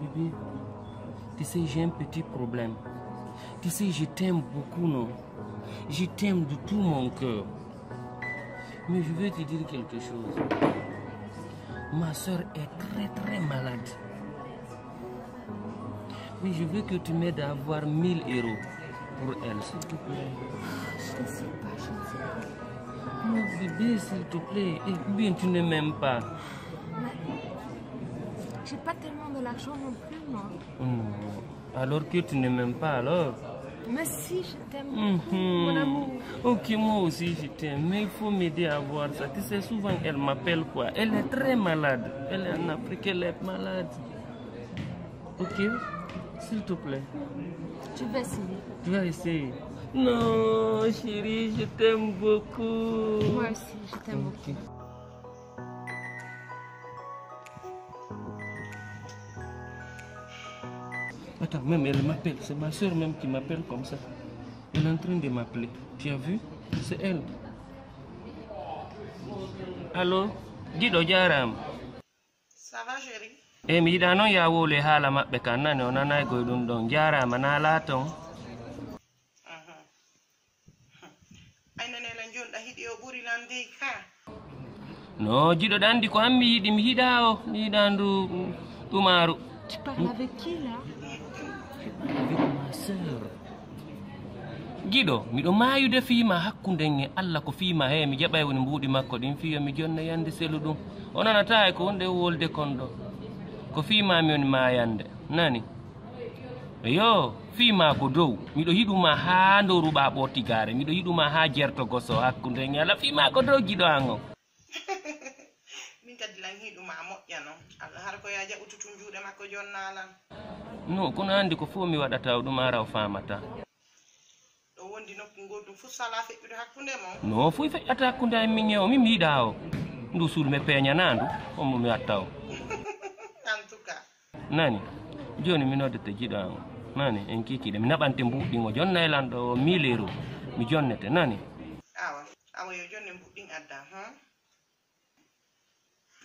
Bébé, tu sais, j'ai un petit problème. Tu sais, je t'aime beaucoup, non? Je t'aime de tout mon cœur. Mais je veux te dire quelque chose. Ma soeur est très malade. Oui, je veux que tu m'aides à avoir 1000 € pour elle, s'il te plaît. Je ne sais pas, je ne sais pas. Non, bébé, s'il te plaît. Eh bien, tu ne m'aimes pas. J'ai pas tellement de l'argent non plus, moi. Alors que tu ne m'aimes pas, alors? Mais si, je t'aime beaucoup, mon amour. Ok, moi aussi je t'aime, mais il faut m'aider à voir ça. Tu sais, souvent elle m'appelle quoi? Elle est très malade. Elle est en Afrique, elle est malade. Ok? S'il te plaît. Je vais essayer. Tu vas essayer? Non, chérie, je t'aime beaucoup. Moi aussi, je t'aime beaucoup. Attends, même elle m'appelle. C'est ma soeur même qui m'appelle comme ça. Elle est en train de m'appeler. Tu as vu? C'est elle. Allô? Guido Jaram. Ça va, chérie? E mi yiɗa noon ya wowle haala maɓɓe kan nane o nanay koye ɗum ɗon jarama na laaton ay nanela jonɗa hiɗi o ɓuri lande ka no jiɗoɗa andi ko an mi yiɗi mi yiɗa o mi yiɗa ndu ɗumaru. Tu parles avec qui là? Avec ma sœur. Guiɗo miɗo mayude fiima hakkunden e Allah ko fiima he mi jaɓay woni mbuuɗi makko ɗin fiya mi jonna yande selu ɗum o nanata e ko wonde wolde kon ɗo ko fiimami woni mayande nani yo fiima ko dow miɗo yiɗuma ha dow ruɓa ɓortigare miɗo yiɗuma ha jerto goso hakkude ñala fiima ko dow jiɗo an o min kadi lan hiɗuma moƴƴa noon Allah har ko ya jaɓututu juuɗe makko jonnalan no kono andi ko fof mi waɗata ɗum ara o famata ɗo wondi nokku goɗɗum fu sala feƴƴude hakkude mon no fof feƴƴata hakkude e min e o min mi yiɗa o ndu suudu mi peeñana ndu hommo mi watta o en tout cas nani joni mi noddete jiɗo an o nani en kikiɗe mi naɓante mbuɗɗin o jonna elan ɗo 1000 € mi jonnete nani awa yo jonne mbuɗɗin adda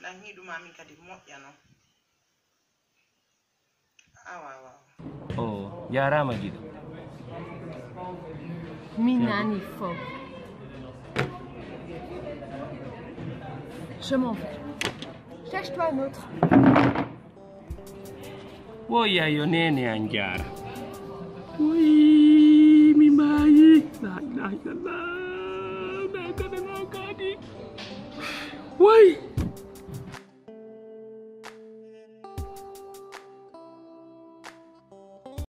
lan hiɗuma min kadi moƴƴa noon awa o jarama jiɗo Minani faux. Je m'en vais. Cherche-toi un autre. woya yo nene an jara wi mi mayi la ilaha illallah na kada na kadi way